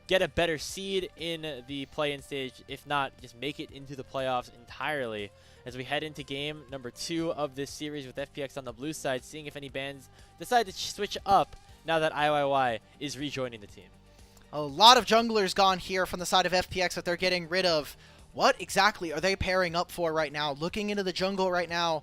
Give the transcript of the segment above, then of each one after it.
get a better seed in the play-in stage. If not, just make it into the playoffs entirely. As we head into game number 2 of this series with FPX on the blue side, seeing if any bans decide to switch up now that IYY is rejoining the team. A lot of junglers gone here from the side of FPX that they're getting rid of. What exactly are they pairing up for right now? Looking into the jungle right now,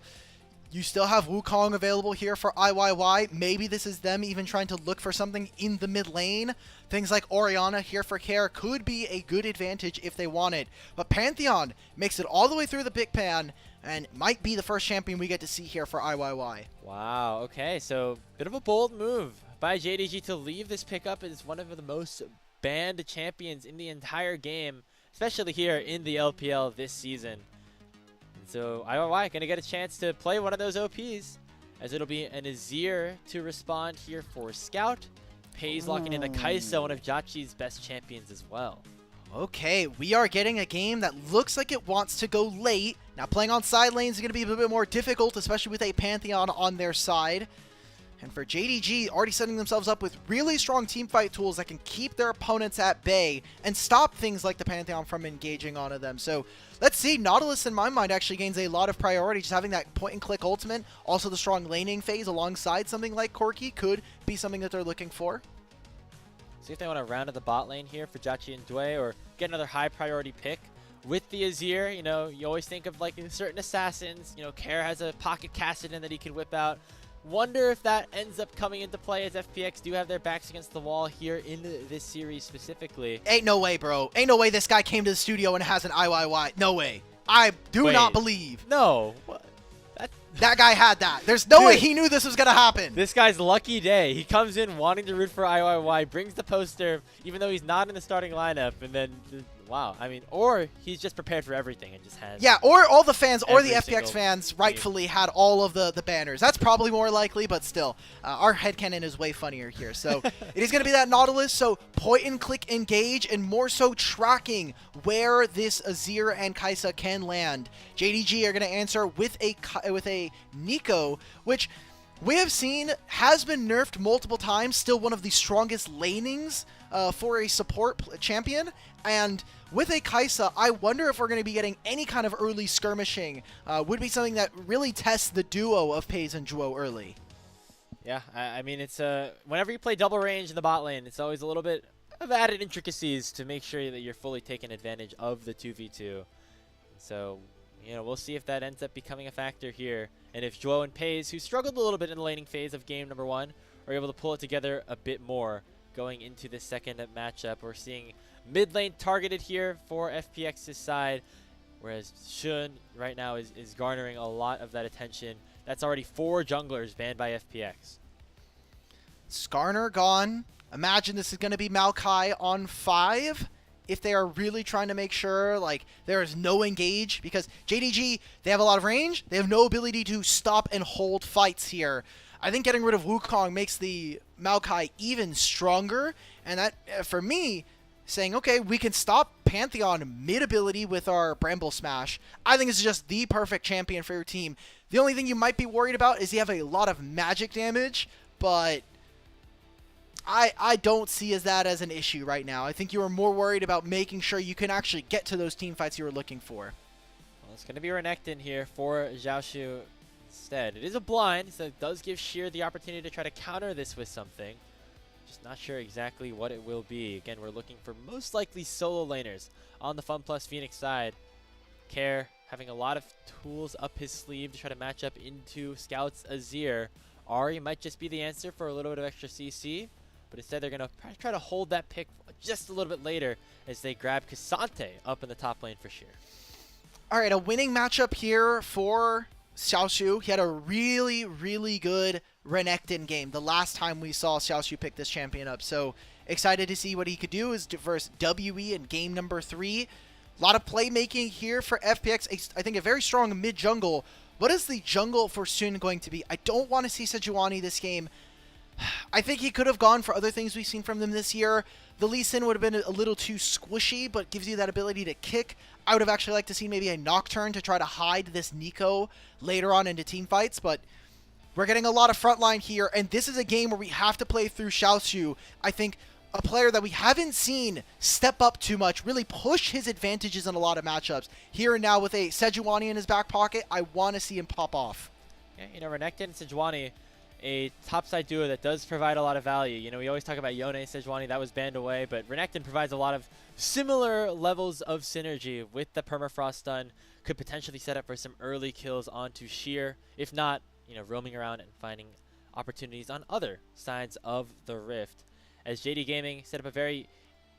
you still have Wukong available here for IYY. Maybe this is them even trying to look for something in the mid lane. Things like Orianna here for Care could be a good advantage if they want it. But Pantheon makes it all the way through the Big Pan and might be the first champion we get to see here for IYY. Wow, okay, so bit of a bold move by JDG to leave this pickup as one of the most banned champions in the entire game, especially here in the LPL this season. And so IYY going to get a chance to play one of those OPs, as it'll be an Azir to respond here for Scout. Peyz locking in the Kai'Sa, one of JiaQi's best champions as well. Okay, we are getting a game that looks like it wants to go late. Now playing on side lanes is going to be a little bit more difficult, especially with a Pantheon on their side. And for JDG, already setting themselves up with really strong teamfight tools that can keep their opponents at bay and stop things like the Pantheon from engaging onto them. So let's see, Nautilus in my mind actually gains a lot of priority. Just having that point and click ultimate, also the strong laning phase alongside something like Corki could be something that they're looking for. See if they want to round in the bot lane here for JiaQi and Jwei, or get another high priority pick. With the Azir, you know, you always think of like certain assassins. You know, Care has a pocket Kassadin that he can whip out. Wonder if that ends up coming into play, as FPX do have their backs against the wall here in this series specifically. Ain't no way, bro. Ain't no way this guy came to the studio and has an IYY. No way. I do not believe. No. What? That guy had that. There's no way he knew this was going to happen. This guy's lucky day. He comes in wanting to root for IYY, brings the poster, even though he's not in the starting lineup, and then, wow. I mean, or he's just prepared for everything and just has... Yeah, or all the fans, or the FPX fans rightfully had all of the banners. That's probably more likely, but still, our headcanon is way funnier here. So it is going to be that Nautilus, so point and click engage, and more so tracking where this Azir and Kai'Sa can land. JDG are going to answer with a Nico, which we have seen has been nerfed multiple times, still one of the strongest lanings for a support champion. And with a Kai'Sa, I wonder if we're going to be getting any kind of early skirmishing. Would be something that really tests the duo of Peyz and Jwei early. Yeah, I mean, it's whenever you play double range in the bot lane, it's always a little bit of added intricacies to make sure that you're fully taking advantage of the 2v2. So, you know, we'll see if that ends up becoming a factor here. And if Jwei and Peyz, who struggled a little bit in the laning phase of game number 1, are able to pull it together a bit more going into this second matchup. We're seeing mid lane targeted here for FPX's side, whereas Shun right now is garnering a lot of that attention. That's already 4 junglers banned by FPX. Skarner gone. Imagine this is going to be Maokai on 5. If they are really trying to make sure like there is no engage, because JDG, they have a lot of range, they have no ability to stop and hold fights here. I think getting rid of Wukong makes the Maokai even stronger, and that for me, saying okay, we can stop Pantheon mid ability with our Bramble Smash. I think it's just the perfect champion for your team. The only thing you might be worried about is you have a lot of magic damage, but I don't see that as an issue right now. I think you are more worried about making sure you can actually get to those team fights you were looking for. Well, it's going to be Renekton here for Xiaoxu instead. It is a blind, so it does give Sheer the opportunity to try to counter this with something. Just not sure exactly what it will be. Again, we're looking for most likely solo laners on the FunPlus Phoenix side. Care having a lot of tools up his sleeve to try to match up into Scout's Azir. Ahri might just be the answer for a little bit of extra CC. But instead, they're going to try to hold that pick just a little bit later as they grab K'Sante up in the top lane for Sheer. All right, a winning matchup here for Xiaoxu. He had a really, really good Renekton game the last time we saw Xiaoxu pick this champion up. So excited to see what he could do is versus WE in game number 3. A lot of playmaking here for FPX. I think a very strong mid-jungle. What is the jungle for Sun going to be? I don't want to see Sejuani this game. I think he could have gone for other things we've seen from them this year. The Lee Sin would have been a little too squishy, but gives you that ability to kick. I would have actually liked to see maybe a Nocturne to try to hide this Nico later on into team fights, but we're getting a lot of frontline here, and this is a game where we have to play through Xiaoxu. I think a player that we haven't seen step up too much, really push his advantages in a lot of matchups. Here and now with a Sejuani in his back pocket, I want to see him pop off. Yeah, you know, Renekton and Sejuani, a topside duo that does provide a lot of value. You know, we always talk about Yone, Sejuani, that was banned away, but Renekton provides a lot of similar levels of synergy with the permafrost stun. Could potentially set up for some early kills onto Sheer, if not, you know, roaming around and finding opportunities on other sides of the Rift. As JD Gaming set up a very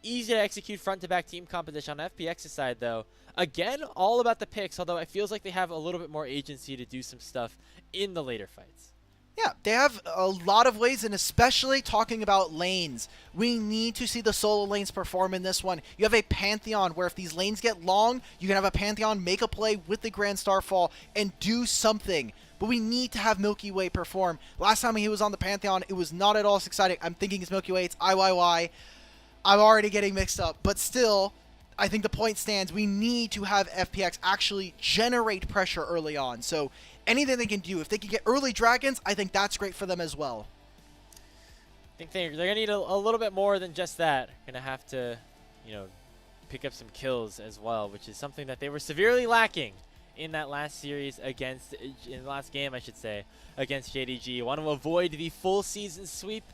easy to execute front-to-back team composition on FPX's side, though. Again, all about the picks, although it feels like they have a little bit more agency to do some stuff in the later fights. Yeah, they have a lot of ways, and especially talking about lanes. We need to see the solo lanes perform in this one. You have a Pantheon where if these lanes get long, you can have a Pantheon make a play with the Grand Starfall and do something. But we need to have Milky Way perform. Last time he was on the Pantheon, it was not at all as exciting. I'm thinking it's Milky Way, it's IYY. I'm already getting mixed up. But still, I think the point stands. We need to have FPX actually generate pressure early on. So anything they can do, if they can get early dragons, I think that's great for them as well. I think they're going to need a little bit more than just that. Going to have to, you know, pick up some kills as well, which is something that they were severely lacking in that last series against, in the last game, I should say, against JDG. Want to avoid the full season sweep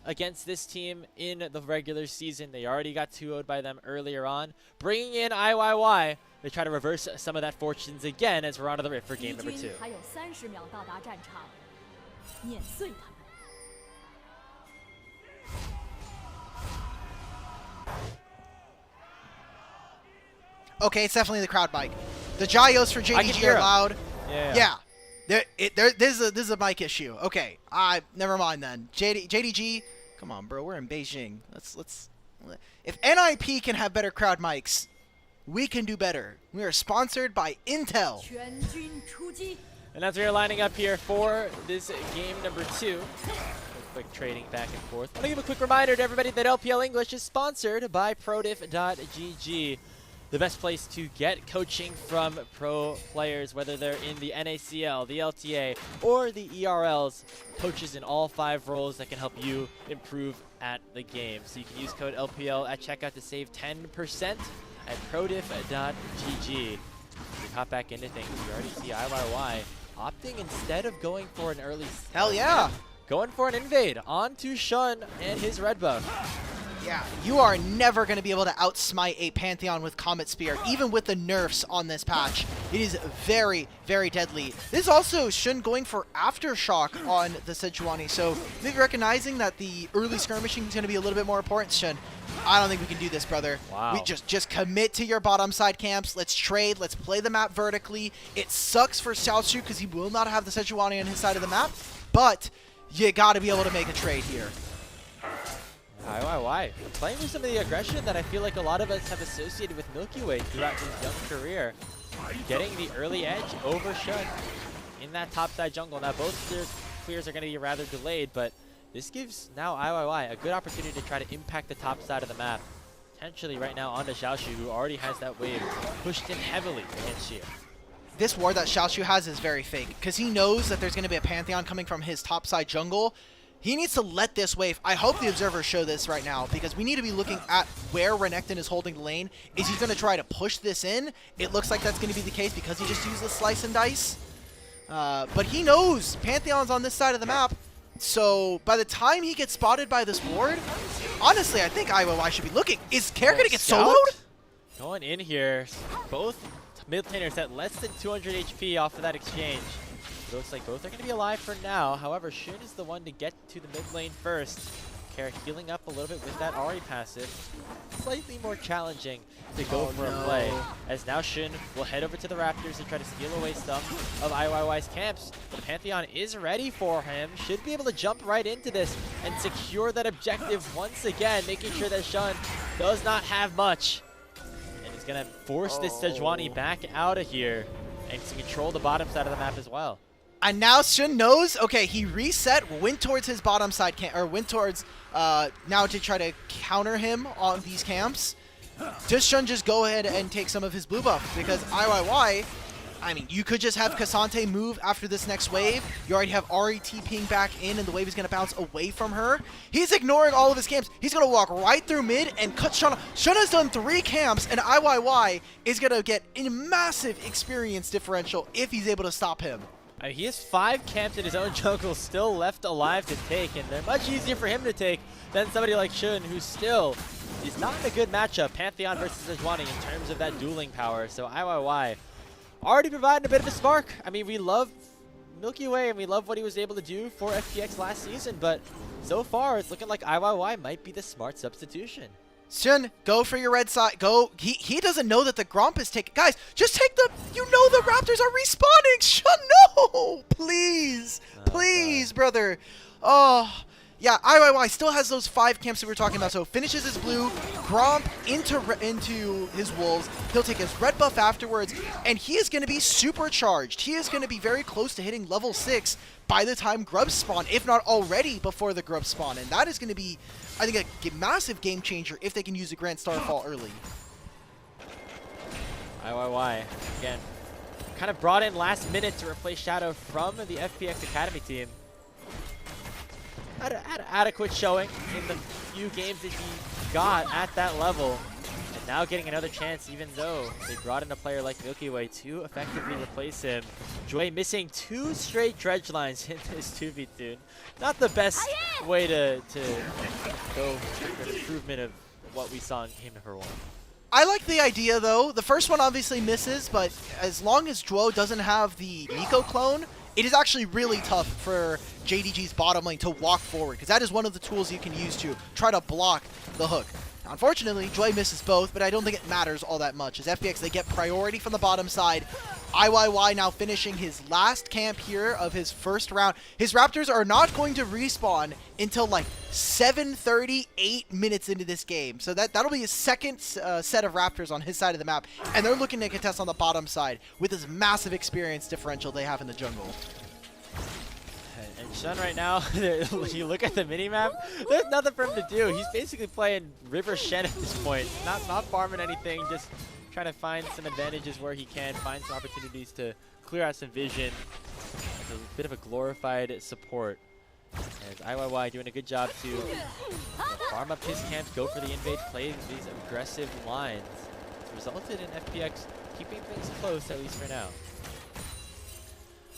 against this team in the regular season. They already got 2-0'd by them earlier on. Bringing in IYY, they try to reverse some of that fortunes again as we're on to the Rift for game number 2. Okay, it's definitely the crowd mic. The gyos for JDG are loud. Yeah. This is a mic issue. Okay, never mind then. JDG, come on, bro. We're in Beijing. Let's. If NIP can have better crowd mics, we can do better. We are sponsored by Intel. And as we are lining up here for this game number 2, quick trading back and forth. I want to give a quick reminder to everybody that LPL English is sponsored by Prodiff.gg. The best place to get coaching from pro players, whether they're in the NACL, the LTA, or the ERLs. Coaches in all 5 roles that can help you improve at the game. So you can use code LPL at checkout to save 10% at Prodiff.gg. We hop back into things. You already see IYY opting instead of going for an early... Hell yeah! Going for an invade onto Shun and his red buff. Yeah, you are never going to be able to outsmite a Pantheon with Comet Spear, even with the nerfs on this patch. It is very, very deadly. This is also Shun going for Aftershock on the Sejuani, so maybe recognizing that the early skirmishing is going to be a little bit more important, Shun. I don't think we can do this, brother. Wow. We just commit to your bottom side camps. Let's trade. Let's play the map vertically. It sucks for Xiaoxu because he will not have the Sejuani on his side of the map, but you got to be able to make a trade here. IYY, playing with some of the aggression that I feel like a lot of us have associated with Milky Way throughout his young career. Getting the early edge over Shun in that topside jungle. Now both their clears are going to be rather delayed, but this gives now IYY a good opportunity to try to impact the top side of the map. Potentially right now onto Xiaoxu, who already has that wave pushed in heavily against Xia. This ward that Xiaoxu has is very fake, because he knows that there's going to be a Pantheon coming from his topside jungle. He needs to let this wave. I hope the observers show this right now, because we need to be looking at where Renekton is holding the lane. Is he going to try to push this in? It looks like that's going to be the case because he just used the slice and dice. But he knows Pantheon's on this side of the map. So by the time he gets spotted by this ward, honestly, I think IYY should be looking. Is Care going to get soloed? Going in here, both mid laners at less than 200 HP off of that exchange. It looks like both are going to be alive for now. However, Shun is the one to get to the mid lane first. Care healing up a little bit with that Ahri passive. Slightly more challenging to go for a play. As now Shun will head over to the Raptors to try to steal away some of IYY's camps. The Pantheon is ready for him. Should be able to jump right into this and secure that objective once again, making sure that Shun does not have much. And he's going to force this Sejuani back out of here and to control the bottom side of the map as well. And now Shun knows, okay, he reset, went towards his bottom side camp, or went towards, now to try to counter him on these camps. Does Shun just go ahead and take some of his blue buff? Because IYY, I mean, you could just have Cassante move after this next wave. You already have Ari TPing back in, and the wave is going to bounce away from her. He's ignoring all of his camps. He's going to walk right through mid and cut Shana. Shana's done 3 camps, and IYY is going to get a massive experience differential if he's able to stop him. He has 5 camps in his own jungle still left alive to take, and they're much easier for him to take than somebody like Shun, who still is not in a good matchup, Pantheon versus Jwei, in terms of that dueling power. So IYY already providing a bit of a spark. I mean, we love Milky Way and we love what he was able to do for FPX last season, but so far it's looking like IYY might be the smart substitution. Shun, go for your red side. Go. He doesn't know that the Gromp is taking. Guys, just take the. You know the Raptors are respawning. Shun, no, please, please, brother. Oh, yeah. IYY still has those 5 camps that we were talking about. So finishes his blue, Gromp into his wolves. He'll take his red buff afterwards, and he is going to be supercharged. He is going to be very close to hitting level 6 by the time grubs spawn, if not already before the grubs spawn, and that is going to be, I think, a massive game changer if they can use a Grand Starfall early. IYY, again, kind of brought in last minute to replace Shadow from the FPX Academy team. Had an adequate showing in the few games that he got at that level. And now getting another chance, even though they brought in a player like Milky Way to effectively replace him. Jwei missing 2 straight dredge lines in this 2v2. Not the best way to go for an improvement of what we saw in game number 1. I like the idea, though. The first one obviously misses, but as long as Jwei doesn't have the Nico clone, it is actually really tough for JDG's bottom lane to walk forward, because that is one of the tools you can use to try to block the hook. Unfortunately, Jwei misses both, but I don't think it matters all that much. As FPX, they get priority from the bottom side. IYY now finishing his last camp here of his first round. His Raptors are not going to respawn until like 7:38 minutes into this game. So that'll be his second set of Raptors on his side of the map. And they're looking to contest on the bottom side with this massive experience differential they have in the jungle. And Shun right now, you look at the minimap, there's nothing for him to do. He's basically playing River Shen at this point. Not farming anything, just trying to find some advantages where he can, find some opportunities to clear out some vision. It's a bit of a glorified support. As IYY doing a good job to farm up his camps, go for the invade, play these aggressive lines. It's resulted in FPX keeping things close, at least for now.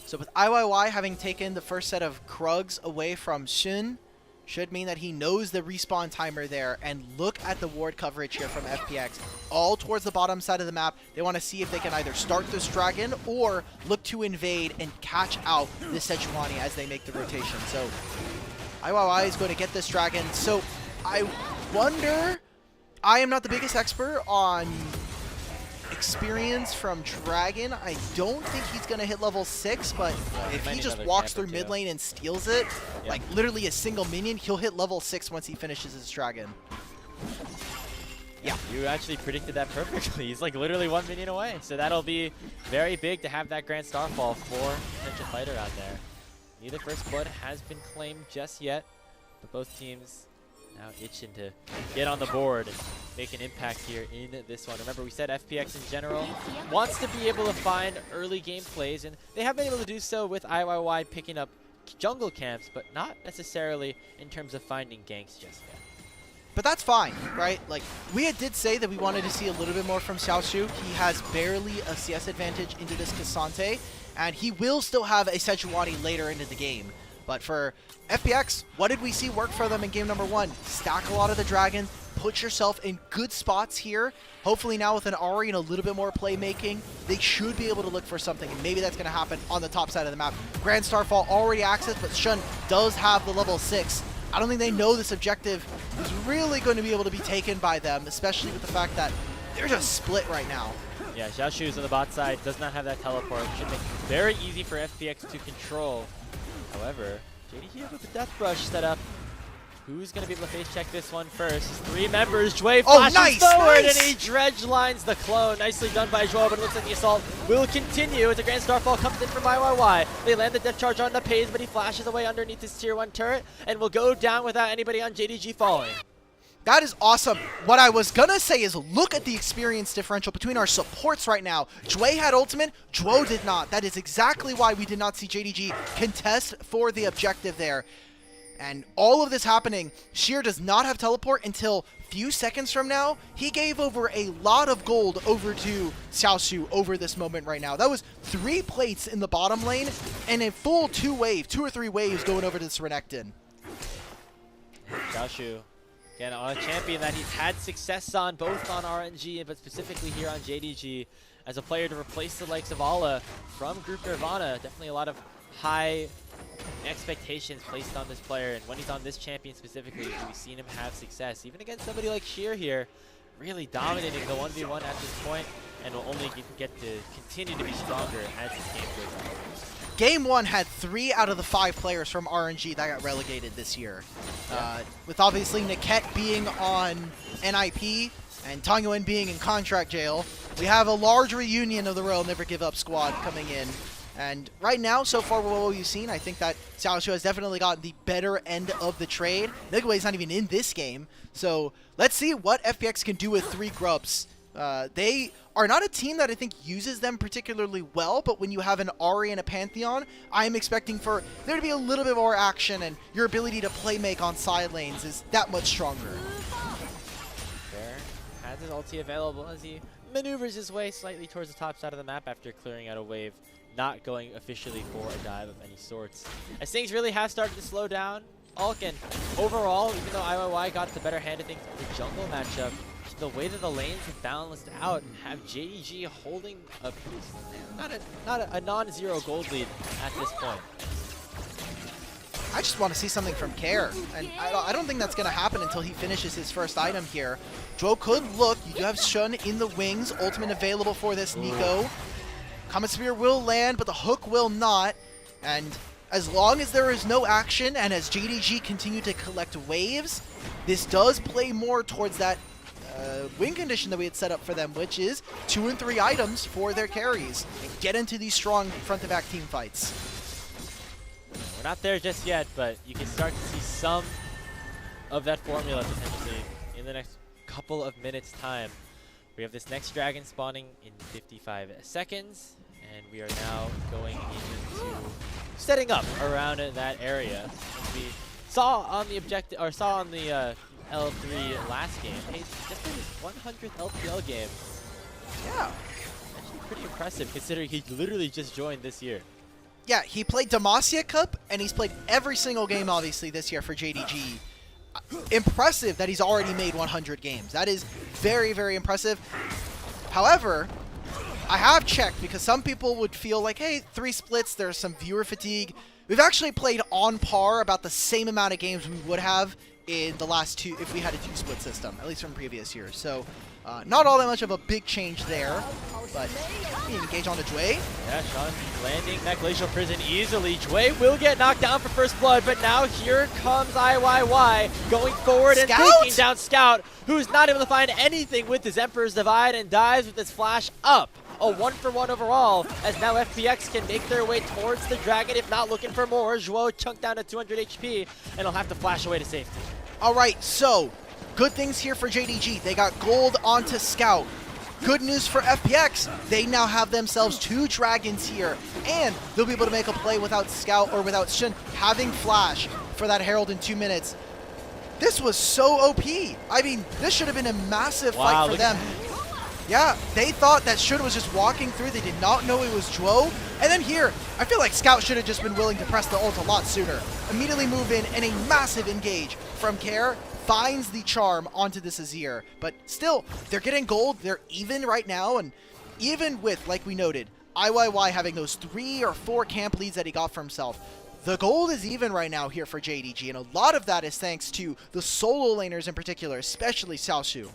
So with IYY having taken the first set of Krugs away from Shun, should mean that he knows the respawn timer there. And look at the ward coverage here from FPX. All towards the bottom side of the map. They want to see if they can either start this dragon or look to invade and catch out this Sejuani as they make the rotation. So IYY is going to get this dragon. So I wonder, I am not the biggest expert on experience from Dragon. I don't think he's going to hit level 6, but if he just walks through mid lane and steals it, like literally a single minion, he'll hit level 6 once he finishes his Dragon. Yeah. You actually predicted that perfectly. He's like literally 1 minion away. So that'll be very big to have that Grand Starfall for such a fighter out there. Neither first blood has been claimed just yet, but both teams now itching to get on the board and make an impact here in this one. Remember, we said FPX in general wants to be able to find early game plays, and they have been able to do so with IYY picking up jungle camps, but not necessarily in terms of finding ganks just yet. But that's fine, right? Like, we did say that we wanted to see a little bit more from Xiaoxu. He has barely a CS advantage into this Cassante, and he will still have a Sejuani later into the game. But for FPX, what did we see work for them in game number 1? Stack a lot of the Dragon, put yourself in good spots here. Hopefully now with an Ahri and a little bit more playmaking, they should be able to look for something, and maybe that's going to happen on the top side of the map. Grand Starfall already accessed, but Shun does have the level 6. I don't think they know this objective is really going to be able to be taken by them, especially with the fact that they're just split right now. Yeah, Xiaoxu is on the bot side, does not have that teleport. Should make it very easy for FPX to control. However, JDG with the Death Brush set up. Who's going to be able to face check this one first? 3 members. Jwei flashes forward and he dredge lines the clone. Nicely done by Jwei, but it looks like the assault will continue as the Grand Starfall comes in from IYY. They land the death charge on the Peyz, but he flashes away underneath his tier 1 turret and will go down without anybody on JDG falling. That is awesome. What I was gonna say is look at the experience differential between our supports right now. Jwei had ultimate, Jwo did not. That is exactly why we did not see JDG contest for the objective there. And all of this happening, Sheer does not have teleport until few seconds from now. He gave over a lot of gold over to Xiaoxu over this moment right now. That was 3 plates in the bottom lane and a full 2 or 3 waves going over to this Renekton. Xiaoxu, again, on a champion that he's had success on, both on RNG, but specifically here on JDG, as a player to replace the likes of Ala from Group Nirvana. Definitely a lot of high expectations placed on this player, and when he's on this champion specifically, we've seen him have success. Even against somebody like Sheer here, really dominating the 1v1 at this point, and will only get to continue to be stronger as this game goes on. Game 1 had 3 out of the 5 players from RNG that got relegated this year. With obviously Niket being on NIP and Tangyuan being in contract jail, we have a large reunion of the Royal Never Give Up squad coming in. And right now, so far what we've seen, I think that Xiaoxu has definitely gotten the better end of the trade. Nigaway's not even in this game. So let's see what FPX can do with 3 grubs. They are not a team that I think uses them particularly well, but when you have an Ahri and a Pantheon, I'm expecting for there to be a little bit more action, and your ability to play make on side lanes is that much stronger. Fair has his ulti available as he maneuvers his way slightly towards the top side of the map after clearing out a wave, not going officially for a dive of any sorts. As things really have started to slow down, Ulk, and overall, even though IYY got the better hand of things in the jungle matchup, the way that the lanes have balanced out and have JDG holding a not a non-zero gold lead at this point. I just want to see something from Care, and I don't think that's going to happen until he finishes his first item here. Jwo could look. You do have Shun in the wings, ultimate available for this Nico. Comet Spear will land, but the hook will not. And as long as there is no action, and as JDG continue to collect waves, this does play more towards that win condition that we had set up for them, which is 2 and 3 items for their carries, and get into these strong front-to-back team fights. We're not there just yet, but you can start to see some of that formula potentially in the next couple of minutes' time. We have this next dragon spawning in 55 seconds, and we are now going into setting up around that area. As we saw on the objective, or saw on the L3 last game, Peyz just in his 100th LPL game. Yeah. Actually pretty impressive considering he literally just joined this year. Yeah, he played Demacia Cup, and he's played every single game, obviously, this year for JDG. Impressive that he's already made 100 games. That is very, very impressive. However, I have checked because some people would feel like, hey, 3 splits, there's some viewer fatigue. We've actually played on par about the same amount of games we would have in the last 2 if we had a 2-split system, at least from previous years. So not all that much of a big change there, but we engage on to Jwei. Yeah, Sean landing that Glacial Prison easily. Jwei will get knocked down for first blood, but now here comes IYY going forward and taking down Scout, who's not able to find anything with his Emperor's Divide and dives with his flash up. A 1-for-1 overall, as now FPX can make their way towards the dragon, if not looking for more. Jwo chunked down to 200 HP, and he'll have to flash away to safety. All right, so good things here for JDG. They got gold onto Scout. Good news for FPX. They now have themselves 2 dragons here, and they'll be able to make a play without Scout or without Shun having flash for that Herald in 2 minutes. This was so OP. I mean, this should have been a massive fight for them. Yeah, they thought that Shun was just walking through. They did not know it was Jwo. And then here, I feel like Scout should have just been willing to press the ult a lot sooner. Immediately move in, and a massive engage from Care finds the charm onto this Azir. But still, they're getting gold. They're even right now. And even with, like we noted, IYY having those 3 or 4 camp leads that he got for himself, the gold is even right now here for JDG. And a lot of that is thanks to the solo laners in particular, especially Xiaoxu.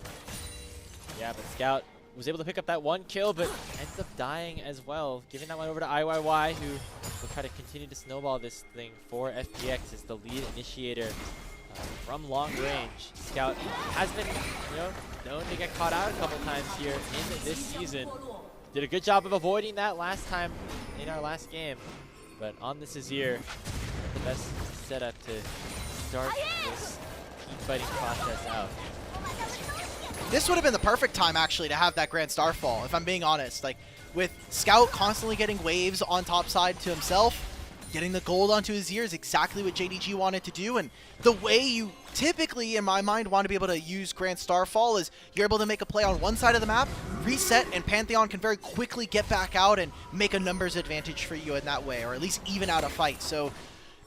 Yeah, but Scout was able to pick up that 1 kill, but ends up dying as well. Giving that one over to IYY, who will try to continue to snowball this thing for FPX as the lead initiator from long range. Scout has been, known to get caught out a couple times here in this season. Did a good job of avoiding that last time in our last game, but on this Azir, the best setup to start this team fighting process out. this would have been the perfect time, actually, to have that Grand Starfall, if I'm being honest. Like, with Scout constantly getting waves on top side to himself, getting the gold onto his ear is exactly what JDG wanted to do, and the way you typically, in my mind, want to be able to use Grand Starfall is you're able to make a play on one side of the map, reset, and Pantheon can very quickly get back out and make a numbers advantage for you in that way, or at least even out a fight. So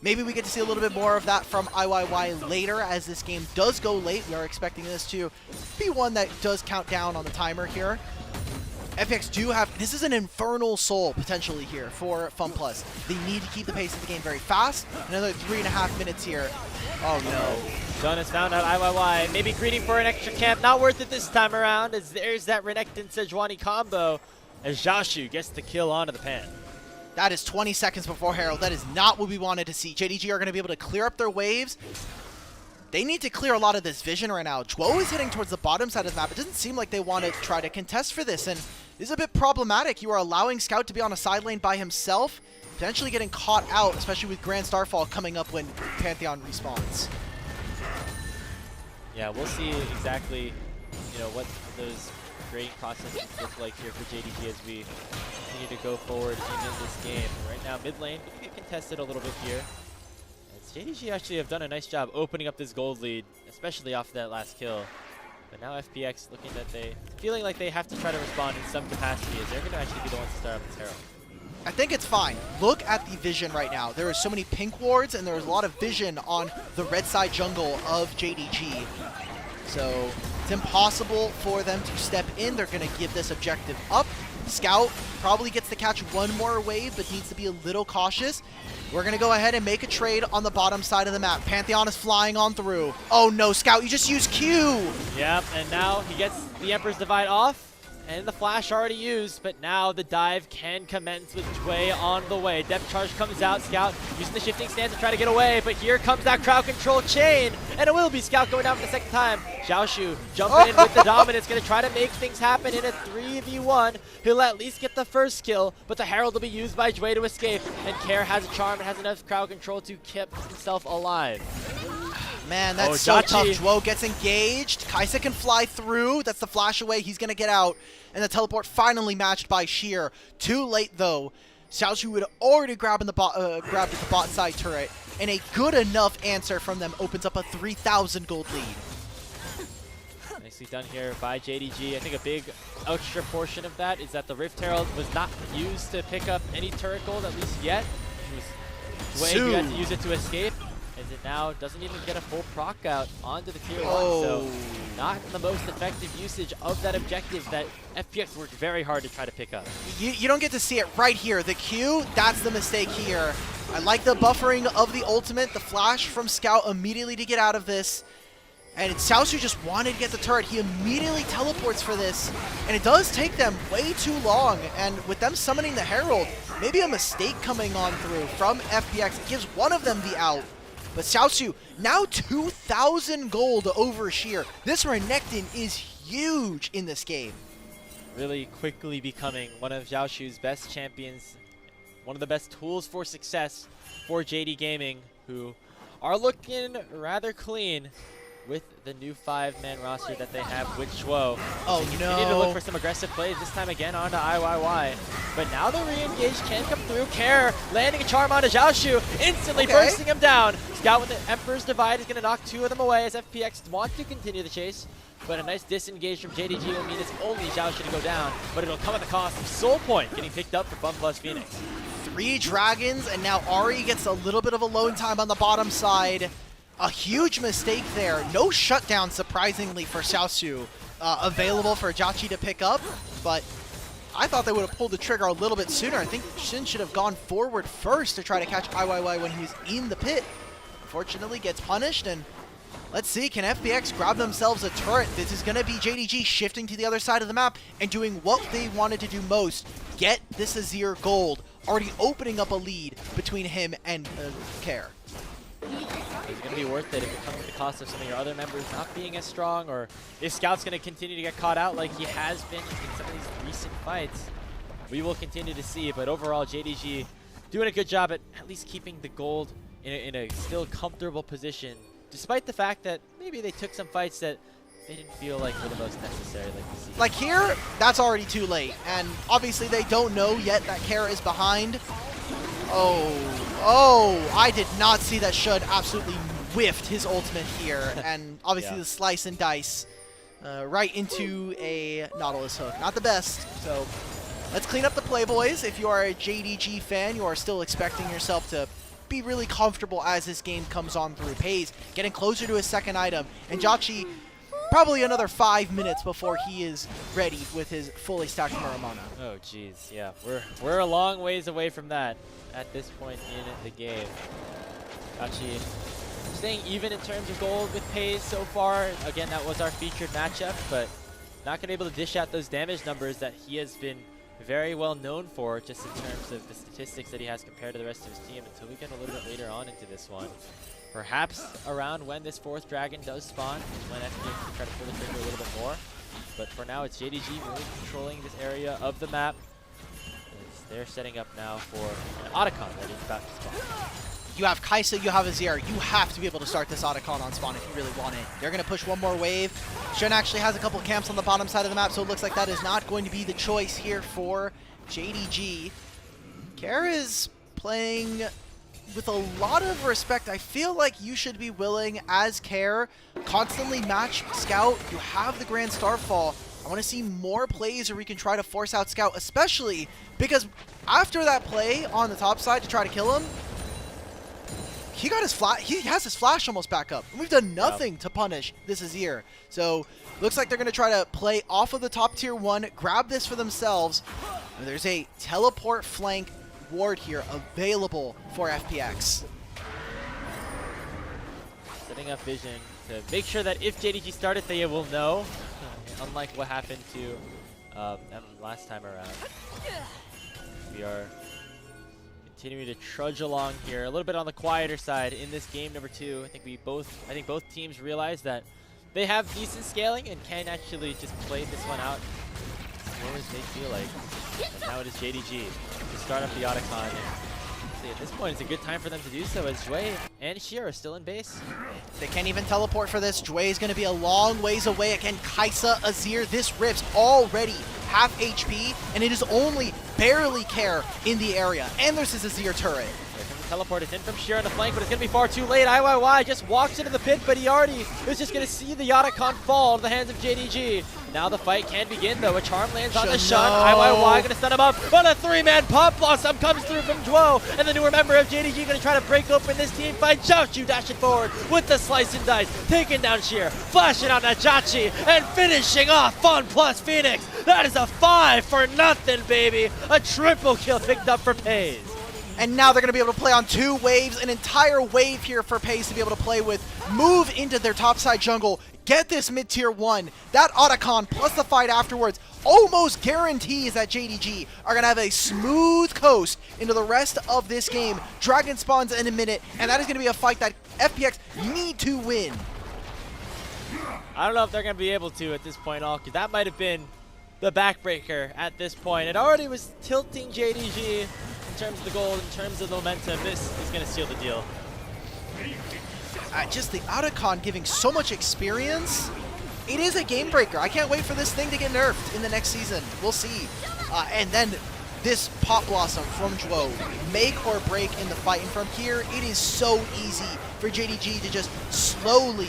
maybe we get to see a little bit more of that from IYY later as this game does go late. We are expecting this to be one that does count down on the timer here. FPX do have, this is an infernal soul potentially here for FunPlus. They need to keep the pace of the game very fast. Another 3.5 minutes here. Oh no. Jonas found out IYY, maybe greeting for an extra camp. Not worth it this time around, as there's that Renekton Sejuani combo as Xiaoxu gets the kill onto the pan. That is 20 seconds before Herald. That is not what we wanted to see. JDG are going to be able to clear up their waves. They need to clear a lot of this vision right now. Jwei is heading towards the bottom side of the map. It doesn't seem like they want to try to contest for this, and this is a bit problematic. You are allowing Scout to be on a side lane by himself, potentially getting caught out, especially with Grand Starfall coming up when Pantheon respawns. Yeah, we'll see exactly, what those grading processes look like here for JDG as we continue to go forward in this game. Right now, mid lane could get contested a little bit here. JDG actually have done a nice job opening up this gold lead, especially off that last kill. But now FPX feeling like they have to try to respond in some capacity, as they're going to actually be the ones to start up this Herald. I think it's fine. Look at the vision right now. There are so many pink wards, and there's a lot of vision on the red side jungle of JDG. So it's impossible for them to step in. They're going to give this objective up. Scout probably gets to catch one more wave, but needs to be a little cautious. We're going to go ahead and make a trade on the bottom side of the map. Pantheon is flying on through. Oh no, Scout, you just used Q! Yep, and now he gets the Emperor's Divide off, and the flash already used, but now the dive can commence with Jwei on the way. Depth charge comes out, Scout using the shifting stance to try to get away, but here comes that crowd control chain, and it will be Scout going down for the second time. Xiaoxu jumping in with the dominance, going to try to make things happen in a 3v1. He'll at least get the first kill, but the Herald will be used by Jwei to escape, and Care has a charm and has enough crowd control to keep himself alive. Man, that's so tough. Jwei gets engaged. Kaisa can fly through. That's the flash away. He's going to get out. And the teleport finally matched by Sheer. Too late, though. Xiaoxu had already grabbed at the bot side turret. And a good enough answer from them opens up a 3,000 gold lead. Nicely done here by JDG. I think a big extra portion of that is that the Rift Herald was not used to pick up any turret gold, at least yet. Jwei who had to use it to escape. As it now doesn't even get a full proc out onto the tier 1, so not the most effective usage of that objective that FPX worked very hard to try to pick up. You don't get to see it right here. The Q, that's the mistake here. I like the buffering of the ultimate, the flash from Scout immediately to get out of this. And Xiaoxu just wanted to get the turret. He immediately teleports for this. And it does take them way too long. And with them summoning the Herald, maybe a mistake coming on through from FPX. It gives one of them the out. But Xiaoxu, now 2,000 gold over Sheer. This Renekton is huge in this game. Really quickly becoming one of Xiaoxu's best champions, one of the best tools for success for JD Gaming, who are looking rather clean with the new 5-man roster that they have with Jwei. Oh they continue to look for some aggressive plays, this time again onto IYY. But now the re-engage can come through. Care landing a charm onto Xiaoxu, instantly bursting him down. Scout with the Emperor's Divide is going to knock 2 of them away as FPX want to continue the chase. But a nice disengage from JDG will mean it's only Xiaoxu to go down, but it'll come at the cost of Soul Point getting picked up for FunPlus Phoenix. 3 dragons, and now Ari gets a little bit of alone time on the bottom side. A huge mistake there. No shutdown, surprisingly, for Xiaoxu available for JiaQi to pick up, but I thought they would have pulled the trigger a little bit sooner. I think Shin should have gone forward first to try to catch IYY when he was in the pit. Unfortunately, gets punished, and let's see, can FPX grab themselves a turret? This is going to be JDG shifting to the other side of the map and doing what they wanted to do most, get this Azir gold, already opening up a lead between him and Care. Is it going to be worth it if it comes at the cost of some of your other members not being as strong, or if Scout's going to continue to get caught out like he has been in some of these recent fights? We will continue to see, but overall JDG doing a good job at least keeping the gold in a still comfortable position, despite the fact that maybe they took some fights that they didn't feel like were the most necessary like we see. Like here, that's already too late. And obviously they don't know yet that Kara is behind. Oh, I did not see that Shud absolutely whiffed his ultimate here. And obviously the slice and dice right into a Nautilus hook. Not the best. So let's clean up the play, boys. If you are a JDG fan, you are still expecting yourself to be really comfortable as this game comes on through. Peyz getting closer to his second item, and JiaQi probably another 5 minutes before he is ready with his fully stacked Muramana. Oh jeez, yeah, we're a long ways away from that at this point in the game. JiaQi staying even in terms of gold with Peyz so far. Again, that was our featured matchup, but not gonna be able to dish out those damage numbers that he has been very well known for, just in terms of the statistics that he has compared to the rest of his team, until we get a little bit later on into this one. Perhaps around when this 4th dragon does spawn is when FPX can try to pull the trigger a little bit more. But for now, it's JDG really controlling this area of the map. As they're setting up now for an Otacon that is about to spawn. You have Kaisa, you have Azir. You have to be able to start this Otacon on spawn if you really want it. They're going to push one more wave. Shen actually has a couple camps on the bottom side of the map, so it looks like that is not going to be the choice here for JDG. Kara is playing with a lot of respect. I feel like you should be willing, as Kara, constantly match Scout. You have the Grand Starfall. I want to see more plays where we can try to force out Scout, especially because after that play on the top side to try to kill him, he got his he has his flash almost back up. We've done nothing to punish this Azir. So looks like they're going to try to play off of the top tier 1, grab this for themselves. And there's a teleport flank ward here available for FPX. Setting up vision to make sure that if JDG started, they will know. Unlike what happened to them last time around. We are continuing to trudge along here, a little bit on the quieter side in this game number 2. I think both teams realize that they have decent scaling and can actually just play this one out as more as they feel like. And now it is JDG to start up the Otacon. And at this point, it's a good time for them to do so, as Jwei and Xia are still in base. They can't even teleport for this. Jwei is going to be a long ways away. Again, Kaisa, Azir, this Rift's already half HP, and it is only barely Care in the area. And there's his Azir turret. Here comes the teleport. It's in from Xia on the flank, but it's going to be far too late. IYY just walks into the pit, but he already is just going to see the Otacon fall to the hands of JDG. Now the fight can begin, though. A charm lands on the Shun. IYY going to stun him up, but a 3-man Pop Blossom comes through from Jwei, and the newer member of JDG going to try to break open this team fight. Xiaoxu dashing forward with the slice and dice, taking down Xia, flashing out JiaQi, and finishing off FunPlus Phoenix. That is a 5 for nothing, baby. A triple kill picked up for Peyz. And now they're going to be able to play on 2 waves, an entire wave here for Peyz to be able to play with, move into their topside jungle, get this mid-tier 1. That Otacon plus the fight afterwards almost guarantees that JDG are going to have a smooth coast into the rest of this game. Dragon spawns in a minute, and that is going to be a fight that FPX need to win. I don't know if they're going to be able to at this point, all, because that might have been the backbreaker at this point. It already was tilting JDG in terms of the gold, in terms of the momentum. This is going to seal the deal. Just the Otacon giving so much experience. It is a game breaker. I can't wait for this thing to get nerfed in the next season. We'll see. And then this Pop Blossom from Jwei, make or break in the fight. And from here, it is so easy for JDG to just slowly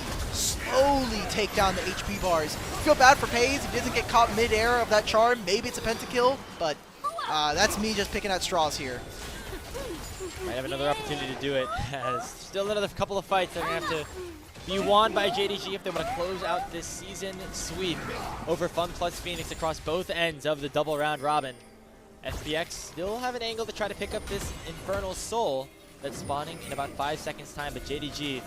take down the HP bars. Feel bad for Peyz. If he doesn't get caught mid-air of that charm, maybe it's a pentakill, but that's me just picking at straws here. Might have another opportunity to do it, as still another couple of fights that are going to have to be won by JDG if they want to close out this season sweep over FunPlus Phoenix across both ends of the double round robin. FPX still have an angle to try to pick up this Infernal Soul that's spawning in about 5 seconds time, but JDG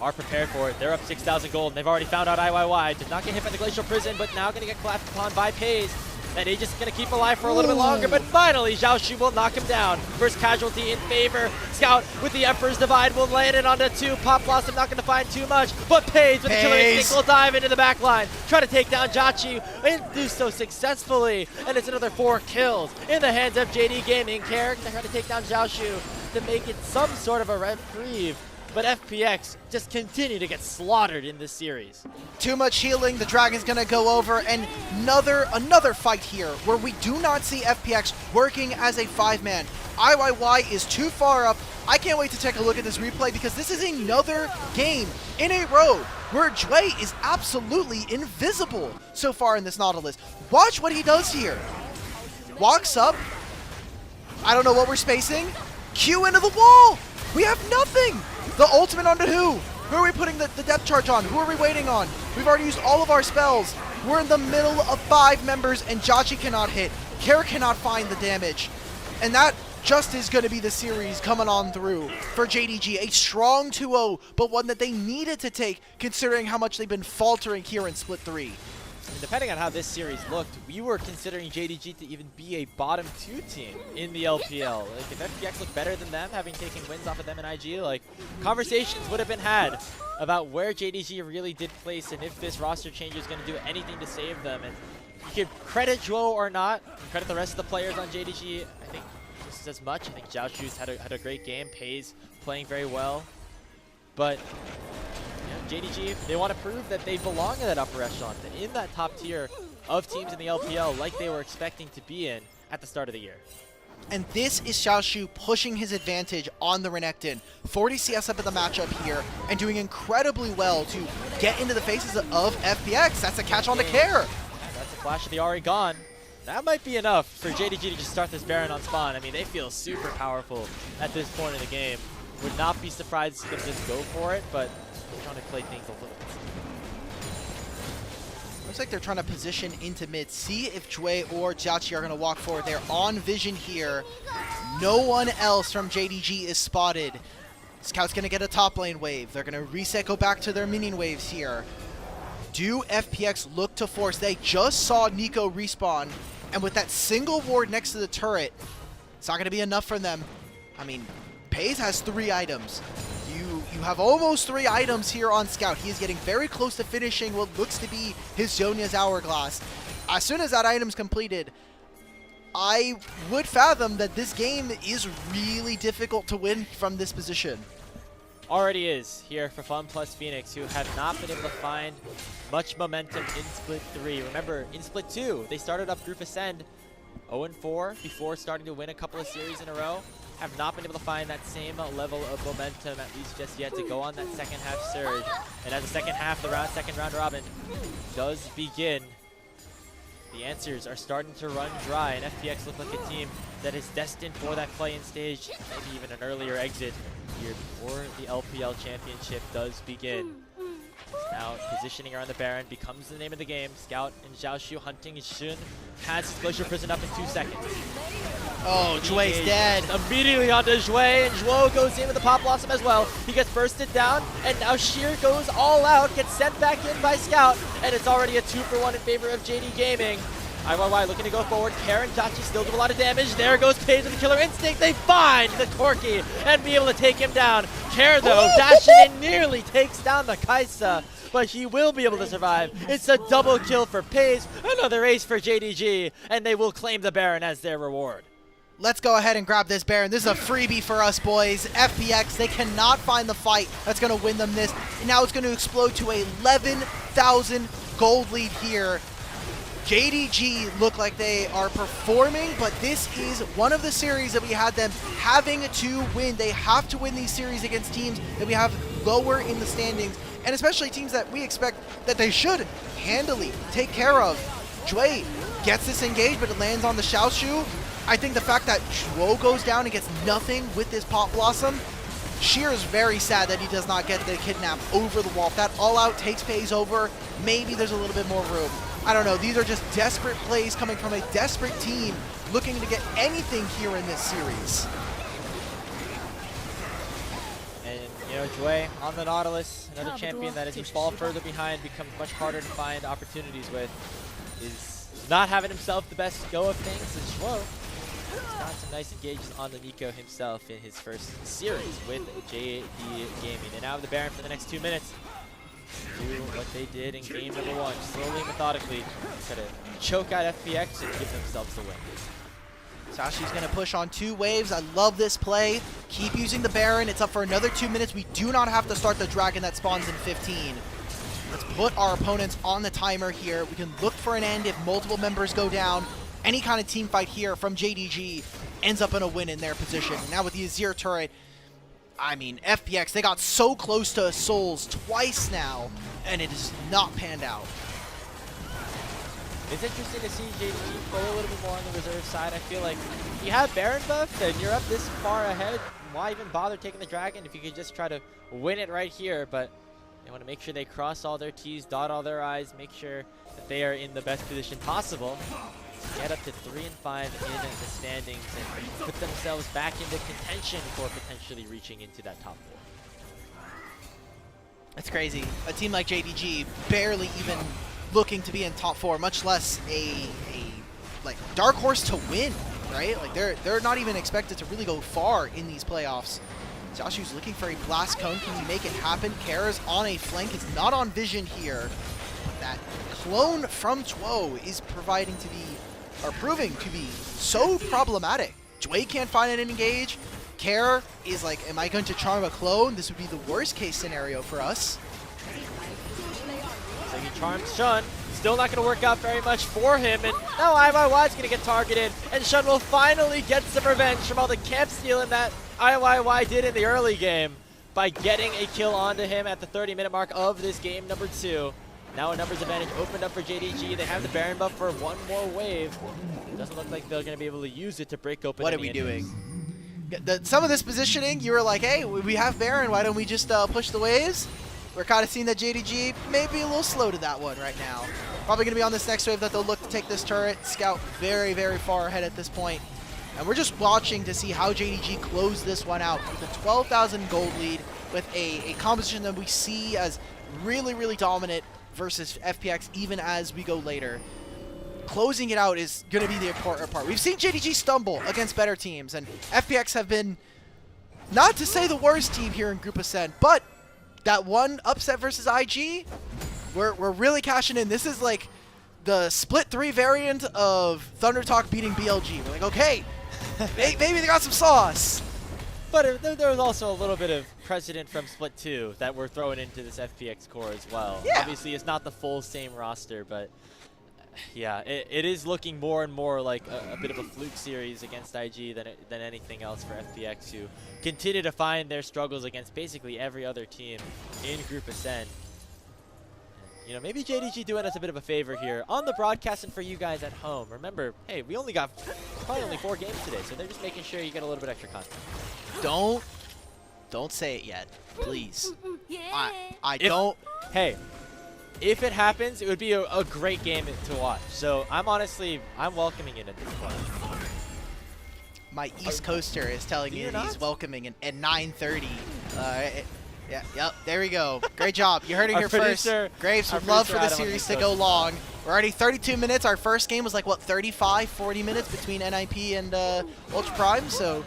are prepared for it. They're up 6,000 gold, and they've already found out IYY. Did not get hit by the Glacial Prison, but now going to get collapsed upon by Peyz. And he's just going to keep alive for a little bit longer, but finally Xiaoxu will knock him down. First casualty in favor. Scout with the Emperor's Divide will land it onto 2. Pop Blossom not going to find too much, but Peyz with the killer instinct will dive into the back line. Try to take down JiaQi and do so successfully. And it's another 4 kills in the hands of JD Gaming. Carrick trying to take down Xiaoxu to make it some sort of a reprieve but FPX just continue to get slaughtered in this series. Too much healing, the Dragon's gonna go over, and another fight here where we do not see FPX working as a 5-man. IYY is too far up. I can't wait to take a look at this replay because this is another game in a row where Jwei is absolutely invisible so far in this Nautilus. Watch what he does here. Walks up. I don't know what we're spacing. Q into the wall. We have nothing. The ultimate onto who? Who are we putting the depth charge on? Who are we waiting on? We've already used all of our spells. We're in the middle of 5 members and JiaQi cannot hit. Kara cannot find the damage. And that just is going to be the series coming on through for JDG. A strong 2-0, but one that they needed to take considering how much they've been faltering here in Split 3. And depending on how this series looked, we were considering JDG to even be a bottom 2 team in the LPL. Like, if FPX looked better than them, having taken wins off of them in IG, like, conversations would have been had about where JDG really did place and if this roster change is going to do anything to save them. And you could credit Jwei or not, and credit the rest of the players on JDG, I think just as much. I think Xiaoxu's had a great game, Peyz playing very well. But JDG, they want to prove that they belong in that upper echelon, in that top tier of teams in the LPL like they were expecting to be in at the start of the year. And this is Xiaoxu pushing his advantage on the Renekton. 40 CS up in the matchup here and doing incredibly well to get into the faces of FPX. That's a catch on to Care. That's a flash of the Ahri gone. That might be enough for JDG to just start this Baron on spawn. I mean, they feel super powerful at this point in the game. Would not be surprised to just go for it, but trying to play things a little bit. Looks like they're trying to position into mid. See if Jwei or JiaQi are going to walk forward. They're on vision here. No one else from JDG is spotted. Scout's going to get a top lane wave. They're going to reset, go back to their minion waves here. Do FPX look to force? They just saw Nico respawn, and with that single ward next to the turret, it's not going to be enough for them. I mean, Peyz has 3 items. You have almost 3 items here on Scout. He is getting very close to finishing what looks to be his Zhonya's Hourglass. As soon as that item's completed, I would fathom that this game is really difficult to win from this position. Already is here for FunPlus Phoenix, who have not been able to find much momentum in Split 3. Remember, in Split 2, they started up Group Ascend 0-4 before starting to win a couple of series in a row. Have not been able to find that same level of momentum, at least just yet, to go on that second half surge. And as the second half, second round robin does begin, the answers are starting to run dry, and FPX look like a team that is destined for that play-in stage, maybe even an earlier exit here before the LPL Championship does begin. Now, positioning around the Baron becomes the name of the game. Scout and Xiaoxu hunting. Shun has his Glacier Prison up in 2 seconds. Oh, Jwei's dead. Immediately onto Jwei, and Jwei goes in with the Pop Blossom as well. He gets bursted down, and now Sheer goes all out, gets sent back in by Scout, and it's already a 2-for-1 in favor of JD Gaming. IYY looking to go forward. Karen JiaQi still do a lot of damage. There goes Peyz with the Killer Instinct. They find the Corki and be able to take him down. Karen, though, dashing in, nearly takes down the Kaisa, but he will be able to survive. It's a double kill for Peyz, another ace for JDG, and they will claim the Baron as their reward. Let's go ahead and grab this Baron. This is a freebie for us, boys. FPX, they cannot find the fight that's going to win them this. And now it's going to explode to a 11,000 gold lead here. JDG look like they are performing, but this is one of the series that we had them having to win. They have to win these series against teams that we have lower in the standings, and especially teams that we expect that they should handily take care of. Jwei gets this engaged, but it lands on the Xiaoxu. I think the fact that Jwei goes down and gets nothing with this Pop Blossom, Sheer is very sad that he does not get the kidnap over the wall. If that all-out takes Peyz over, maybe there's a little bit more room. I don't know. These are just desperate plays coming from a desperate team looking to get anything here in this series. And, you know, Jwei on the Nautilus, another champion that as you fall further behind becomes much harder to find opportunities with, is not having himself the best go of things. And Jwei got some nice engages on the Nico himself in his first series with JD Gaming. And now the Baron for the next 2 minutes. Do what they did in game number 1, slowly and methodically try to choke out FPX and give themselves the win. Xiaoxu's going to push on 2 waves. I love this play. Keep using the Baron. It's up for another 2 minutes. We do not have to start the Dragon that spawns in 15. Let's put our opponents on the timer here. We can look for an end if multiple members go down. Any kind of team fight here from JDG ends up in a win in their position. Now with the Azir turret, I mean, FPX, they got so close to Souls twice now, and it is not panned out. It's interesting to see JDG play a little bit more on the reserve side. I feel like if you have Baron buffed and you're up this far ahead, why even bother taking the Dragon if you could just try to win it right here? But they want to make sure they cross all their T's, dot all their I's, make sure that they are in the best position possible. Get up to 3 and 5 in the standings and put themselves back into contention for potentially reaching into that top 4. It's crazy. A team like JDG barely even looking to be in top 4, much less a like dark horse to win, right? Like they're not even expected to really go far in these playoffs. Xiaoxu's looking for a blast cone. Can he make it happen? Kara's on a flank. It's not on vision here. But that clone from Jwei is proving to be so problematic. Jwei can't find an engage. Kara is like, am I going to charm a clone? This would be the worst case scenario for us. So he charms Shun. Still not going to work out very much for him. And now IYY is going to get targeted. And Shun will finally get some revenge from all the camp stealing that IYY did in the early game by getting a kill onto him at the 30-minute mark of this game number 2. Now a numbers advantage opened up for JDG. They have the Baron buff for 1 more wave. It doesn't look like they're going to be able to use it to break open. What are we doing? Some of this positioning, you were like, hey, we have Baron. Why don't we just push the waves? We're kind of seeing that JDG may be a little slow to that one right now. Probably going to be on this next wave that they'll look to take this turret. Scout very, very far ahead at this point. And we're just watching to see how JDG close this one out with a 12,000 gold lead with a composition that we see as really, really dominant versus FPX even as we go later. Closing it out is going to be the important part. We've seen JDG stumble against better teams, and FPX have been, not to say the worst team here in Group Ascent, but that one upset versus IG, we're really cashing in. This is like the split 3 variant of Thunder Talk beating BLG. We're like, okay, maybe they got some sauce. But there was also a little bit of precedent from Split 2 that we're throwing into this FPX core as well. Yeah. Obviously, it's not the full same roster, but yeah, it is looking more and more like a bit of a fluke series against IG than anything else for FPX, who continue to find their struggles against basically every other team in Group Ascent. You know, maybe JDG doing us a bit of a favor here on the broadcast and for you guys at home. Remember, hey, we only got probably only 4 games today, so they're just making sure you get a little bit extra content. Don't say it yet, please. Hey, if it happens, it would be a great game to watch. So I'm welcoming it at this point. My East Coaster is telling me that he's welcoming it at 9:30. Yeah, yep, there we go. Great job. You heard it here first. Graves would love for the series to go long. We're already 32 minutes. Our first game was like, what, 35, 40 minutes between NIP and Ultra Prime. So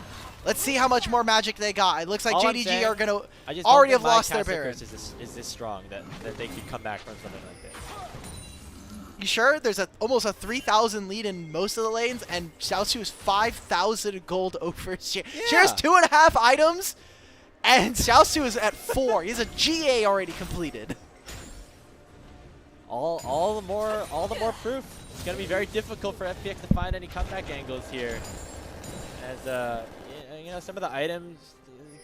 let's see how much more magic they got. It looks like JDG are going to already have lost their Baron. Is this strong that they could come back from something like this? You sure? There's almost a 3,000 lead in most of the lanes, and Xiaoxu is 5,000 gold over She has 2.5 items. And Xiaoxu is at 4. He has a GA already completed. All the more proof. It's gonna be very difficult for FPX to find any comeback angles here. As you know, some of the items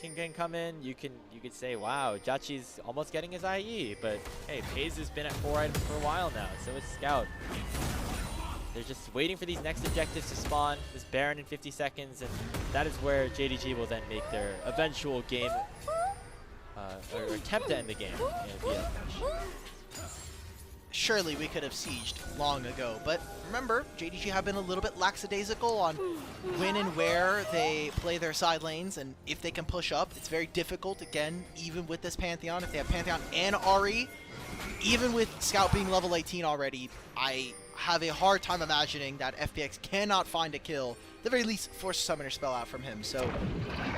can come in. You could say, wow, JiaQi's almost getting his IE, but hey, Peyz has been at 4 items for a while now. So is Scout. They're just waiting for these next objectives to spawn, this Baron in 50 seconds, and that is where JDG will then make their eventual game, or attempt to end the game. Via Surely we could have sieged long ago, but remember, JDG have been a little bit lackadaisical on when and where they play their side lanes, and if they can push up, it's very difficult, again, even with this Pantheon. If they have Pantheon and Ahri, even with Scout being level 18 already, I have a hard time imagining that FPX cannot find a kill. At the very least, force a summoner spell out from him. So,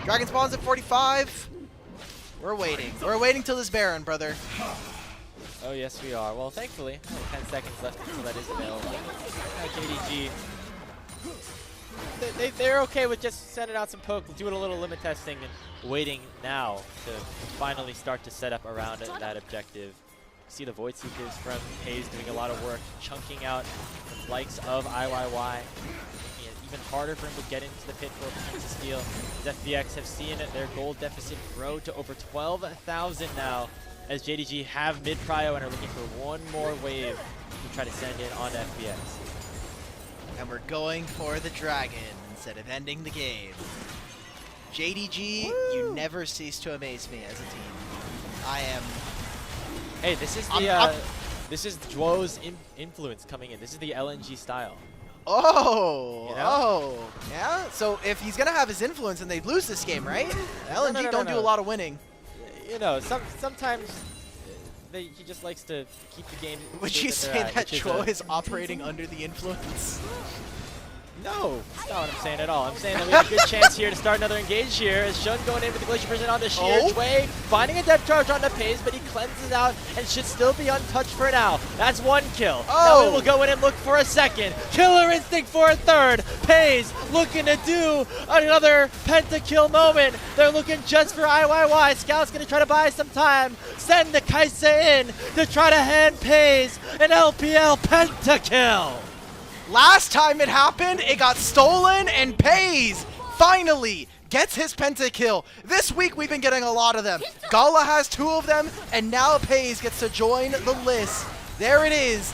Dragon spawns at 45. We're waiting. We're waiting till this Baron, brother. Oh, yes, we are. Well, thankfully, only 10 seconds left until that is available. Now JDG, they're okay with just sending out some poke, doing a little limit testing, and waiting now to finally start to set up around that objective. See the Void Seekers from Peyz doing a lot of work, chunking out the likes of IYY, making it even harder for him to get into the pit for a potential steal. The FPX have seen their gold deficit grow to over 12,000 now, as JDG have mid-prio and are looking for one more wave to try to send in on FPX. And we're going for the dragon instead of ending the game. JDG, you never cease to amaze me as a team. I am... Hey, this is the this is Jwei's influence coming in. This is the LNG style. Oh, you know? oh, yeah. So if he's gonna have his influence, and they lose this game, right? LNG don't do a lot of winning. You know, sometimes he just likes to keep the game. Would you say that Jwei is operating under the influence? No, that's not what I'm saying at all. I'm saying that we have a good chance here to start another engage here. As Shun going in with the Glacier Prison onto Sheer. Jwei finding a depth charge onto Peyz, but he cleanses out and should still be untouched for now. That's one kill. Now we will go in and look for a second. Killer Instinct for a third. Peyz looking to do another pentakill moment. They're looking just for IYY. Scout's going to try to buy some time. Send the Kaisa in to try to hand Peyz an LPL pentakill. Last time it happened, it got stolen, and Peyz finally gets his pentakill. This week we've been getting a lot of them. Gala has 2 of them, and now Peyz gets to join the list. There it is.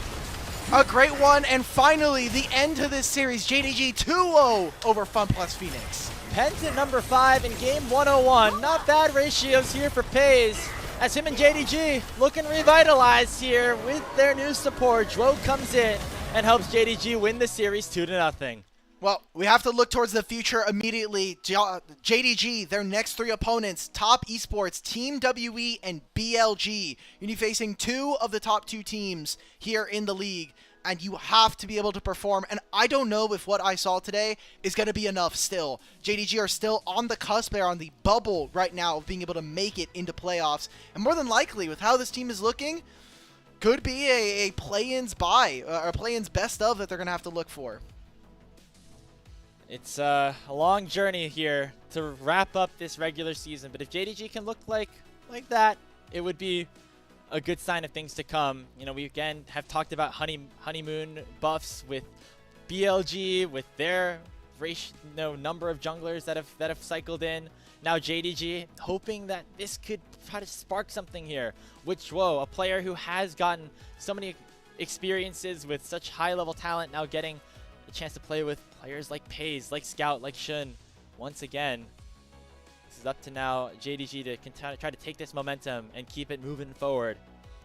A great one, and finally the end to this series. JDG 2-0 over FunPlus Phoenix. Penta number 5 in game 101. Not bad ratios here for Peyz, as him and JDG looking revitalized here with their new support. Jwei comes in and helps JDG win the series 2-0. Well, we have to look towards the future immediately. JDG, their next 3 opponents, Top Esports, Team WE, and BLG. You'll be facing 2 of the top 2 teams here in the league, and you have to be able to perform. And I don't know if what I saw today is going to be enough still. JDG are still on the cusp. They're on the bubble right now of being able to make it into playoffs. And more than likely, with how this team is looking, could be a play-ins bye, or play-ins best of that they're going to have to look for. It's a long journey here to wrap up this regular season, but if JDG can look like that, it would be a good sign of things to come. You know, we again have talked about honeymoon buffs with BLG, with their number of junglers that have cycled in. Now JDG hoping that this could try to spark something here with Jwei, a player who has gotten so many experiences with such high-level talent, now getting a chance to play with players like Peyz, like Scout, like Shun. Once again, this is up to now JDG to try to take this momentum and keep it moving forward.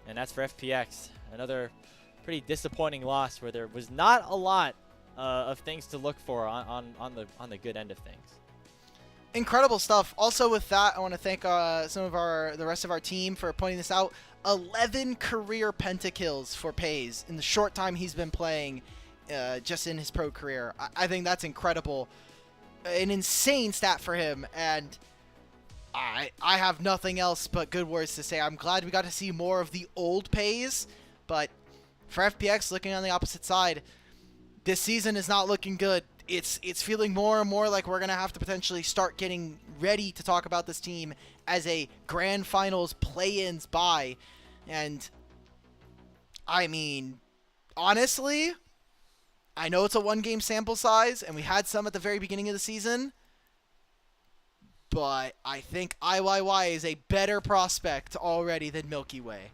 And that's for FPX. Another pretty disappointing loss where there was not a lot of things to look for on the good end of things. Incredible stuff. Also with that, I want to thank the rest of our team for pointing this out. 11 career pentakills for Peyz in the short time he's been playing just in his pro career. I think that's incredible. An insane stat for him, and I have nothing else but good words to say. I'm glad we got to see more of the old Peyz, but for FPX, looking on the opposite side, this season is not looking good. It's feeling more and more like we're going to have to potentially start getting ready to talk about this team as a grand finals play-ins bye. And, I mean, honestly, I know it's a 1-game sample size, and we had some at the very beginning of the season, but I think IYY is a better prospect already than Milky Way.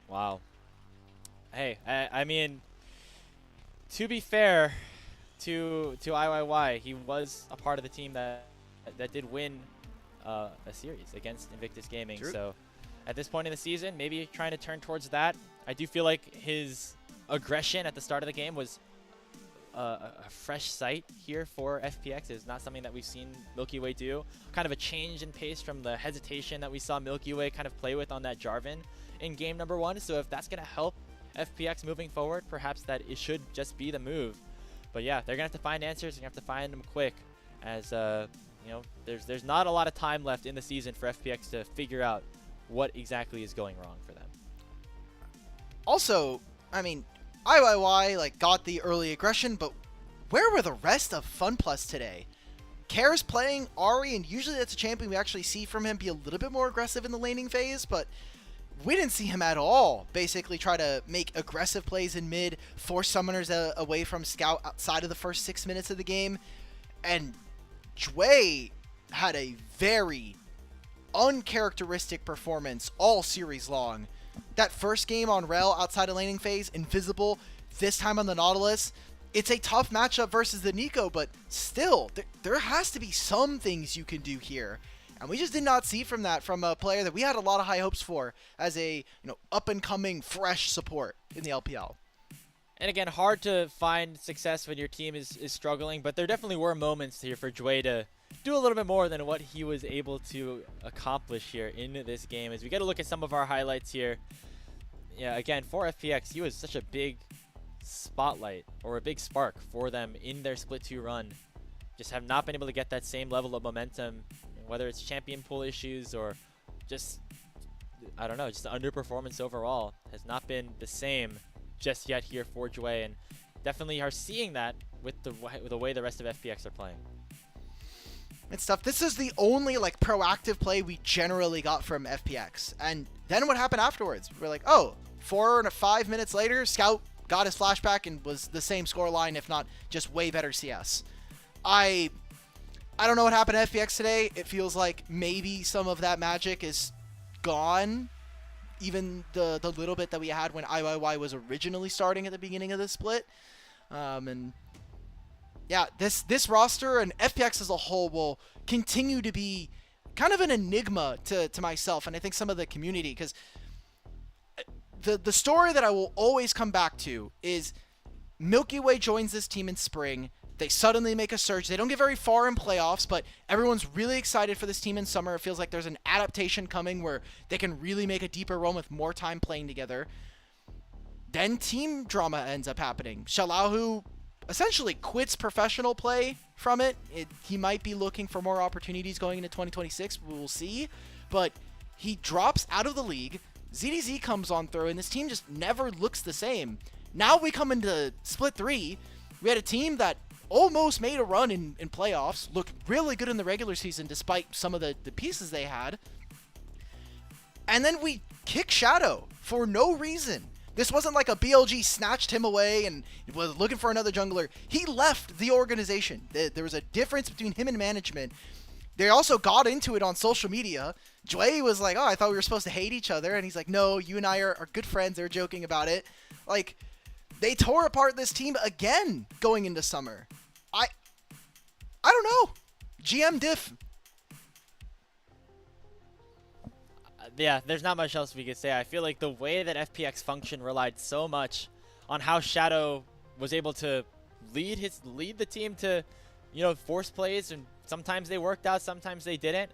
Wow. Hey, I mean, to be fair to IYY, he was a part of the team that did win a series against Invictus Gaming. True. So at this point in the season, maybe trying to turn towards that. I do feel like his aggression at the start of the game was a fresh sight here for FPX. It's not something that we've seen Milky Way do. Kind of a change in pace from the hesitation that we saw Milky Way kind of play with on that Jarvan in game number 1. So if that's going to help FPX moving forward, perhaps that it should just be the move. But yeah, they're going to have to find answers. They're going to have to find them quick, as you know, there's not a lot of time left in the season for FPX to figure out what exactly is going wrong for them. Also, I mean, IYY got the early aggression, but where were the rest of FunPlus today? Kare's playing Ahri, and usually that's a champion we actually see from him be a little bit more aggressive in the laning phase, but we didn't see him at all basically try to make aggressive plays in mid, force summoners away from Scout outside of the first 6 minutes of the game. And Jwei had a very uncharacteristic performance all series long. That first game on Rel outside of laning phase, invisible, this time on the Nautilus. It's a tough matchup versus the Nico, but still, there has to be some things you can do here. And we just did not see from that from a player that we had a lot of high hopes for as a up-and-coming, fresh support in the LPL. And again, hard to find success when your team is struggling, but there definitely were moments here for Jwei to do a little bit more than what he was able to accomplish here in this game. As we get to look at some of our highlights here, yeah, again, for FPX, he was such a big spotlight or a big spark for them in their split 2 run. Just have not been able to get that same level of momentum, whether it's champion pool issues or just, I don't know, just underperformance overall has not been the same just yet here for Jwei, and definitely are seeing that with the way the rest of FPX are playing. It's tough. This is the only proactive play we generally got from FPX. And then what happened afterwards? We're like, oh, 4 or 5 minutes later, Scout got his flashback and was the same scoreline, if not just way better CS. I don't know what happened to FPX today. It feels like maybe some of that magic is gone. Even the little bit that we had when IYY was originally starting at the beginning of the split. And yeah, this roster and FPX as a whole will continue to be kind of an enigma to myself and I think some of the community, because the story that I will always come back to is Milky Way joins this team in spring. They suddenly make a surge. They don't get very far in playoffs, but everyone's really excited for this team in summer. It feels like there's an adaptation coming where they can really make a deeper run with more time playing together. Then team drama ends up happening. Xiaoxu essentially quits professional play from it. He might be looking for more opportunities going into 2026. We will see. But he drops out of the league. ZDZ comes on through, and this team just never looks the same. Now we come into Split 3. We had a team that almost made a run in playoffs, looked really good in the regular season despite some of the pieces they had. And then we kick Shadow for no reason. This wasn't like a BLG snatched him away and was looking for another jungler. He left the organization. There was a difference between him and management. They also got into it on social media. Jwei was like, oh, I thought we were supposed to hate each other. And he's like, no, you and I are good friends. They were joking about it. Like, they tore apart this team again going into summer. I don't know. GM diff. Yeah, there's not much else we could say. I feel like the way that FPX function relied so much on how Shadow was able to lead the team to, force plays, and sometimes they worked out, sometimes they didn't.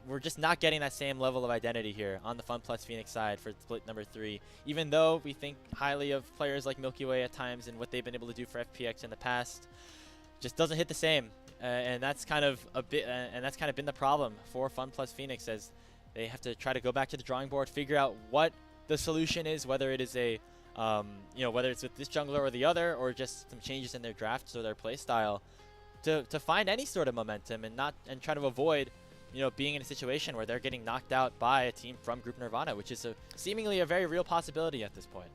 We're just not getting that same level of identity here on the FunPlus Phoenix side for split number 3. Even though we think highly of players like Milky Way at times and what they've been able to do for FPX in the past, just doesn't hit the same. And that's kind of been the problem for FunPlus Phoenix, as they have to try to go back to the drawing board, figure out what the solution is, whether it is whether it's with this jungler or the other, or just some changes in their drafts or their play style to find any sort of momentum and try to avoid being in a situation where they're getting knocked out by a team from Group Nirvana, which is seemingly a very real possibility at this point.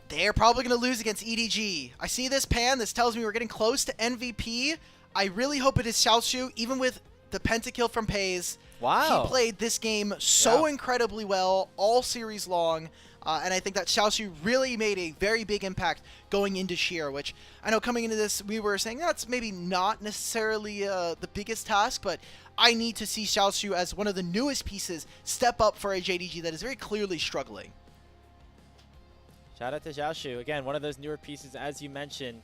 They're probably going to lose against EDG. I see this pan. This tells me we're getting close to MVP. I really hope it is Xiaoxu, even with the pentakill from Peyz. Wow. He played this game so incredibly well all series long. And I think that Xiaoxu really made a very big impact going into Sheer, which I know coming into this, we were saying that's maybe not necessarily the biggest task, but I need to see Xiaoxu as one of the newest pieces step up for a JDG that is very clearly struggling. Shout out to Xiaoxu. Again, one of those newer pieces, as you mentioned,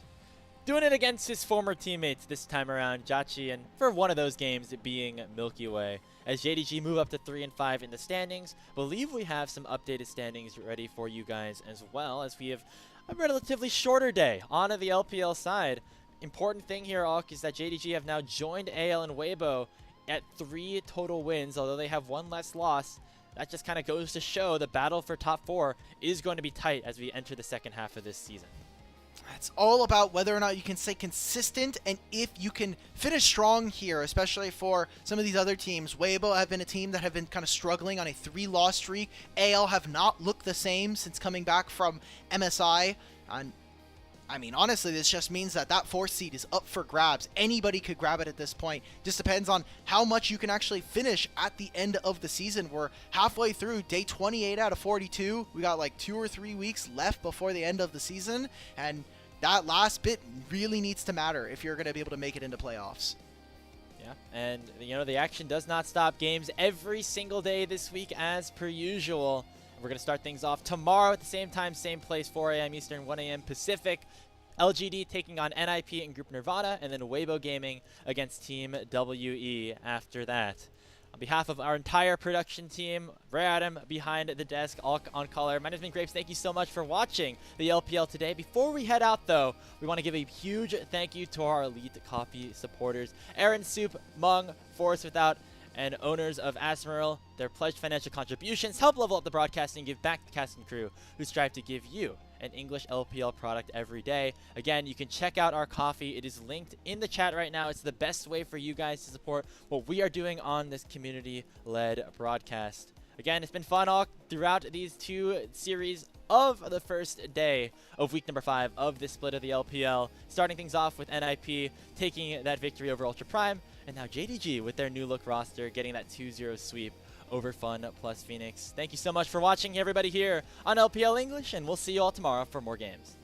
doing it against his former teammates this time around, JiaQi, and for one of those games, it being Milky Way. As JDG move up to 3 and 5 in the standings, believe we have some updated standings ready for you guys, as well as we have a relatively shorter day on the LPL side. Important thing here, Alk, is that JDG have now joined AL and Weibo at 3 total wins, although they have 1 less loss. That just kind of goes to show the battle for top 4 is going to be tight as we enter the second half of this season. It's all about whether or not you can stay consistent and if you can finish strong here, especially for some of these other teams. Weibo have been a team that have been kind of struggling on a 3-loss streak. AL have not looked the same since coming back from MSI. And I mean, honestly, this just means that that 4th seed is up for grabs. Anybody could grab it at this point. Just depends on how much you can actually finish at the end of the season. We're halfway through day 28 out of 42. We got like 2 or 3 weeks left before the end of the season, and that last bit really needs to matter if you're going to be able to make it into playoffs. Yeah, and you know, the action does not stop. Games every single day this week as per usual. We're going to start things off tomorrow at the same time, same place, 4 a.m. Eastern, 1 a.m. Pacific. LGD taking on NIP and Group Nirvana, and then Weibo Gaming against Team WE after that. On behalf of our entire production team, Ray Adam behind the desk, all on color. My name is Grapes. Thank you so much for watching the LPL today. Before we head out, though, we want to give a huge thank you to our Elite Coffee supporters, Aaron Soup, Mung, Forest Without, and owners of Asmeril. Their pledged financial contributions help level up the broadcasting and give back to the cast and crew who strive to give you an English LPL product every day. Again, you can check out our coffee. It is linked in the chat right now. It's the best way for you guys to support what we are doing on this community-led broadcast. Again, it's been fun all throughout these 2 series of the first day of week number 5 of this split of the LPL. Starting things off with NIP taking that victory over Ultra Prime, and now JDG with their new look roster getting that 2-0 sweep over FunPlus Phoenix. Thank you so much for watching, everybody, here on LPL English, and we'll see you all tomorrow for more games.